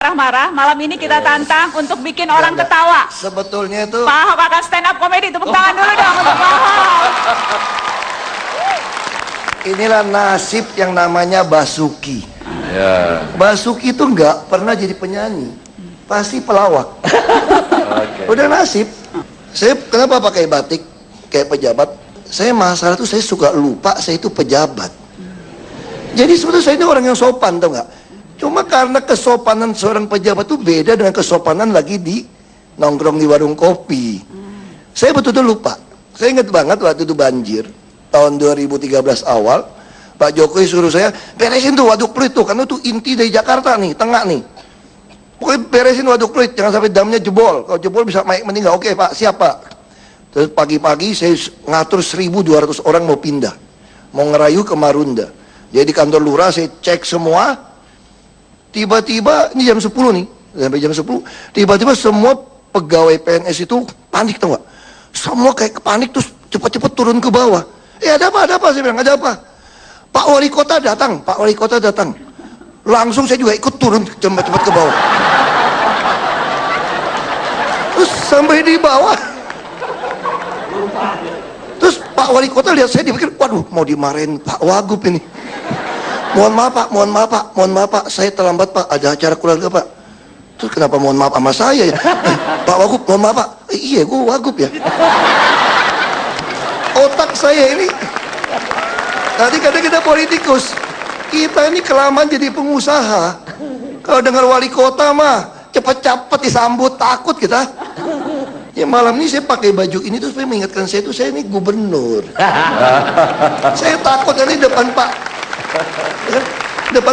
marah-marah, malam ini kita tantang untuk bikin orang ketawa. Sebetulnya itu Pak Ahok akan stand up comedy, tepuk tangan dulu dong untuk Pak Ahok. inilah nasib yang namanya Basuki. Basuki itu nggak pernah jadi penyanyi, pasti pelawak. Udah nasib. Saya kenapa pakai batik kayak pejabat? Saya masalah tuh saya suka lupa saya itu pejabat. Jadi sebetulnya saya ini orang yang sopan, tau nggak? Cuma karena kesopanan seorang pejabat itu beda dengan kesopanan lagi di nongkrong di warung kopi. Saya betul-betul lupa. Saya ingat banget waktu itu banjir tahun 2013 awal, Pak Jokowi suruh saya beresin tuh Waduk Pluit tuh, karena itu inti dari Jakarta nih, tengah nih. Pokoknya beresin Waduk Pluit, jangan sampai damnya jebol. Kalau jebol bisa meninggal. Oke Pak, siap Pak. Terus pagi-pagi saya ngatur 1.200 orang mau pindah, mau ngerayu ke Marunda. Jadi di kantor lurah saya cek semua. Tiba-tiba ini jam 10 nih, sampai jam 10 tiba-tiba semua pegawai PNS itu panik, tau gak? Semua kayak panik terus cepat-cepat turun ke bawah. Ada apa? Saya bilang, ada apa? Pak Wali Kota datang, Pak Wali Kota datang. Langsung saya juga ikut turun cepat-cepat ke bawah. Terus sampai di bawah, terus Pak Wali Kota lihat saya, dia pikir, waduh mau dimarahin Pak Wagub ini. Mohon maaf Pak, saya terlambat Pak, ada acara keluarga Pak. Terus kenapa mohon maaf sama saya ya? Pak Wagub, mohon maaf Pak. Iya, gue Wagub ya. Otak saya ini, tadi kadang kita politikus, kita ini kelamaan jadi pengusaha. Kalau dengar wali kota mah, cepet-cepet disambut, takut kita. Ya malam ini saya pakai baju ini terus supaya mengingatkan saya ini gubernur. Saya takut ini depan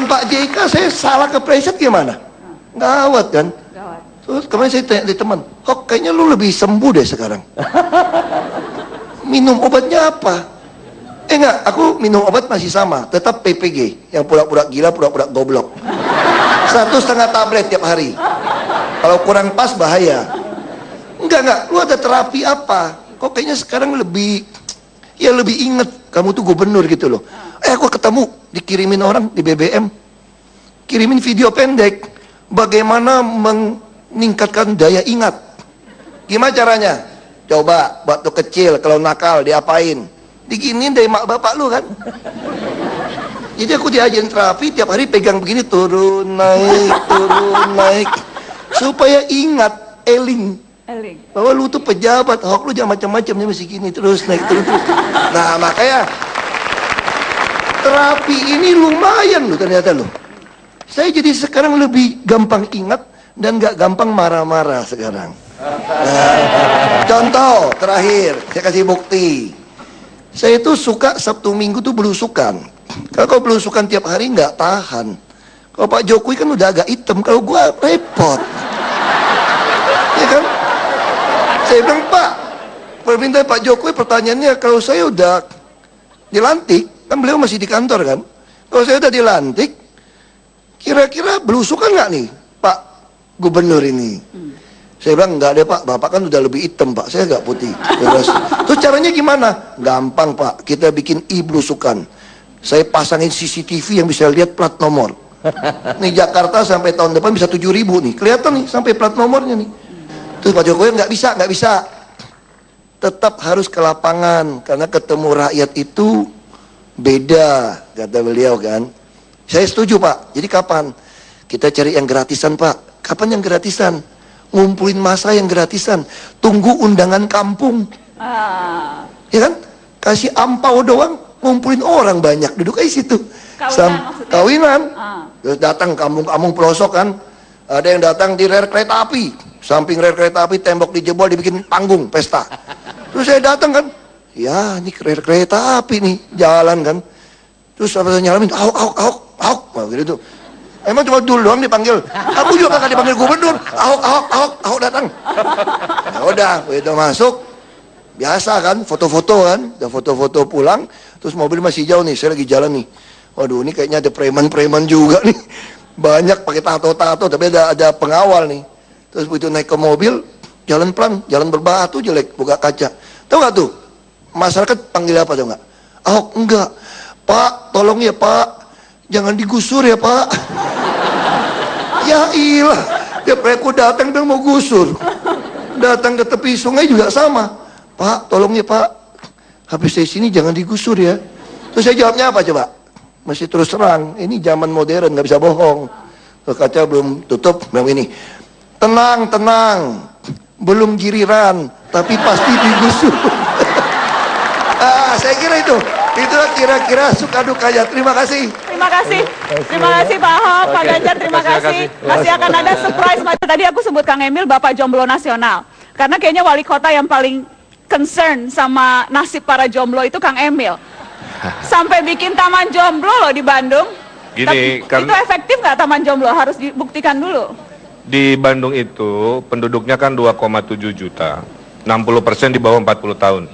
Pak JK saya salah kepreset gimana? Gawat kan? Terus kemarin saya tanya di teman, kok kayaknya lu lebih sembuh deh sekarang. Minum obatnya apa? Enggak, aku minum obat masih sama, tetap PPG, yang pura-pura gila, pura-pura goblok. 1,5 tablet tiap hari. Kalau kurang pas bahaya. Enggak, lu ada terapi apa? Kok kayaknya sekarang lebih inget kamu tuh gubernur gitu loh. Aku ketemu, dikirimin orang di BBM, kirimin video pendek, bagaimana meningkatkan daya ingat. Gimana caranya? Coba, waktu kecil kalau nakal diapain? Diginiin dari mak bapak lu kan. Jadi aku diajarin terapi, tiap hari pegang begini, turun naik, supaya ingat, eling. Bahwa lu tuh pejabat, Ahok lu jangan macam-macamnya masih gini, terus naik terus. Nah makanya terapi ini lumayan loh ternyata loh. Saya jadi sekarang lebih gampang ingat dan gak gampang marah-marah sekarang. Nah, contoh terakhir, saya kasih bukti. Saya itu suka Sabtu Minggu tuh belusukan. Kalau belusukan tiap hari nggak tahan. Kalau Pak Jokowi kan udah agak hitam, kalau gua repot. Ya kan? Saya bilang, Pak, permintaan Pak Jokowi pertanyaannya, kalau saya udah dilantik, kan beliau masih di kantor kan? Kalau saya udah dilantik, kira-kira belusukan nggak nih Pak Gubernur ini? Saya bilang, enggak deh Pak, Bapak kan udah lebih hitam Pak, saya nggak putih. Terus caranya gimana? Gampang Pak, kita bikin belusukan. Saya pasangin CCTV yang bisa lihat plat nomor. Nih Jakarta sampai tahun depan bisa 7.000 nih, kelihatan nih sampai plat nomornya nih. Terus Pak Jokowi nggak bisa. Tetap harus ke lapangan, karena ketemu rakyat itu beda, kata beliau kan. Saya setuju Pak, jadi kapan? Kita cari yang gratisan Pak. Kapan yang gratisan? Ngumpulin massa yang gratisan. Tunggu undangan kampung. Ya kan? Kasih ampau doang, ngumpulin orang banyak, duduk aja situ. Kawinan. Terus datang kampung-kampung pelosok kan. Ada yang datang di rel kereta api. Samping rel kereta api, tembok dijebol, dibikin panggung, pesta. Terus saya datang kan. Ya, ini rel kereta api nih, jalan kan. Terus apa saya nyalamin, Ahok, gitu tuh. Emang cuma dulu doang dipanggil. Aku juga kakak dipanggil gubernur. Ahok datang. Ya udah, begitu masuk. Biasa kan, foto-foto kan. Udah foto-foto pulang. Terus mobil masih jauh nih, saya lagi jalan nih. Waduh, ini kayaknya ada preman-preman juga nih. Banyak pakai tato-tato, tapi ada pengawal nih. Terus begitu naik ke mobil, jalan pelan, jalan berbatu jelek, buka kaca. Tahu nggak tuh? Masyarakat panggil apa tuh nggak? Ahok, enggak. Pak, tolong ya Pak, jangan digusur ya Pak. Ya ilah, dia aku datang bilang mau gusur. Datang ke tepi sungai juga sama. Pak, tolong ya Pak, habis dari sini jangan digusur ya. Terus saya jawabnya apa coba? Masih terus terang, ini zaman modern, nggak bisa bohong. Kaca belum tutup, bilang ini. Tenang, tenang, belum giliran, tapi pasti digusur. Saya kira itulah kira-kira suka dukanya. Terima kasih. Terima kasih. Terima kasih Pak Ahok, Pak Ganjar, terima kasih. Masih akan ada surprise. Tadi aku sebut Kang Emil, Bapak Jomblo Nasional. Karena kayaknya wali kota yang paling concern sama nasib para jomblo itu Kang Emil. Sampai bikin taman jomblo loh di Bandung. Gini, itu efektif nggak taman jomblo? Harus dibuktikan dulu. Di Bandung itu penduduknya kan 2,7 juta, 60% di bawah 40 tahun.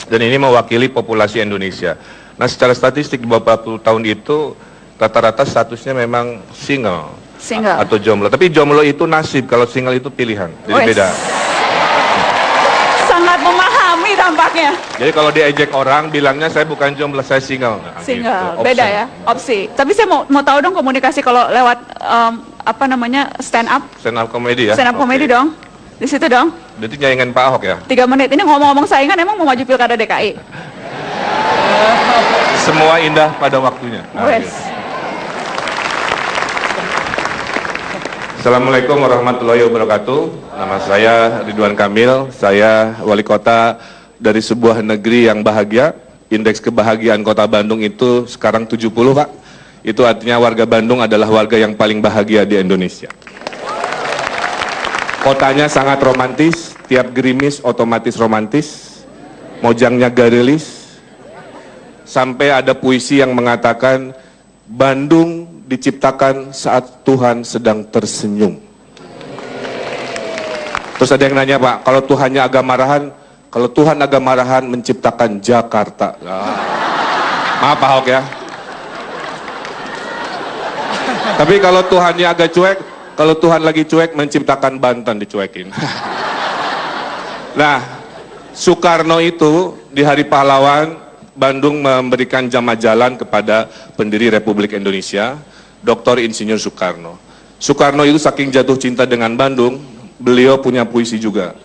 Dan ini mewakili populasi Indonesia. Nah, secara statistik di bawah 40 tahun itu rata-rata statusnya memang single. Atau jomblo. Tapi jomblo itu nasib, kalau single itu pilihan. Jadi beda. Sangat memahami tampaknya. Jadi kalau diejek orang bilangnya saya bukan jomblo, saya single. Nah, single, gitu. beda ya, opsi. Tapi saya mau tahu dong komunikasi kalau lewat stand up. Stand up comedy ya. Stand up comedy dong. Di situ dong. Berarti nyaingan Pak Ahok ya? 3 menit. Ini ngomong-ngomong saingan emang mau maju pilkada DKI? Semua indah pada waktunya. Wes. Assalamualaikum warahmatullahi wabarakatuh. Nama saya Ridwan Kamil. Saya wali kota dari sebuah negeri yang bahagia. Indeks kebahagiaan kota Bandung itu sekarang 70, Pak. Itu artinya warga Bandung adalah warga yang paling bahagia di Indonesia. Kotanya sangat romantis, tiap gerimis otomatis romantis, mojangnya garilis, sampai ada puisi yang mengatakan Bandung diciptakan saat Tuhan sedang tersenyum. Terus ada yang nanya, Pak, kalau Tuhannya agak marahan, kalau Tuhan agak marahan menciptakan Jakarta. Maaf Pak Ahok ya. Tapi kalau Tuhannya agak cuek, kalau Tuhan lagi cuek menciptakan Banten dicuekin. Nah, Soekarno itu di Hari Pahlawan Bandung memberikan jama jalan kepada pendiri Republik Indonesia, Dr. Insinyur Soekarno. Soekarno itu saking jatuh cinta dengan Bandung, beliau punya puisi juga.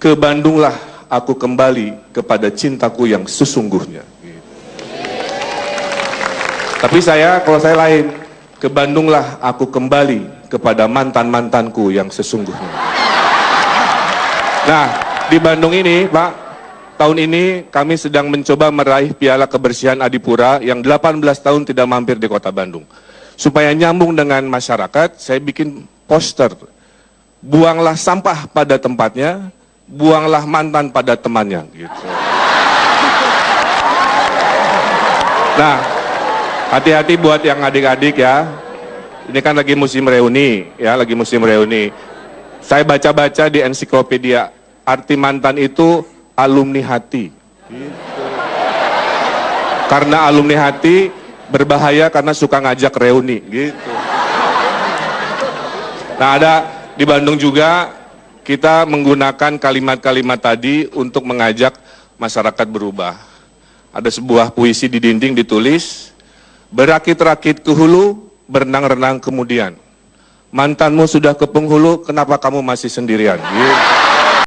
Ke Bandunglah aku kembali kepada cintaku yang sesungguhnya. Tapi kalau saya lain, ke Bandunglah aku kembali kepada mantan-mantanku yang sesungguhnya. Nah, di Bandung ini, Pak, tahun ini kami sedang mencoba meraih Piala Kebersihan Adipura yang 18 tahun tidak mampir di kota Bandung. Supaya nyambung dengan masyarakat, saya bikin poster. Buanglah sampah pada tempatnya, buanglah mantan pada temannya. Gitu. Nah, hati-hati buat yang adik-adik ya. Ini kan lagi musim reuni, ya, lagi musim reuni. Saya baca-baca di ensiklopedia, arti mantan itu alumni hati. Gitu. Karena alumni hati berbahaya karena suka ngajak reuni, gitu. Nah, ada di Bandung juga kita menggunakan kalimat-kalimat tadi untuk mengajak masyarakat berubah. Ada sebuah puisi di dinding ditulis, berakit-rakit ke hulu, berenang-renang kemudian. Mantanmu sudah ke penghulu, kenapa kamu masih sendirian? Gitu.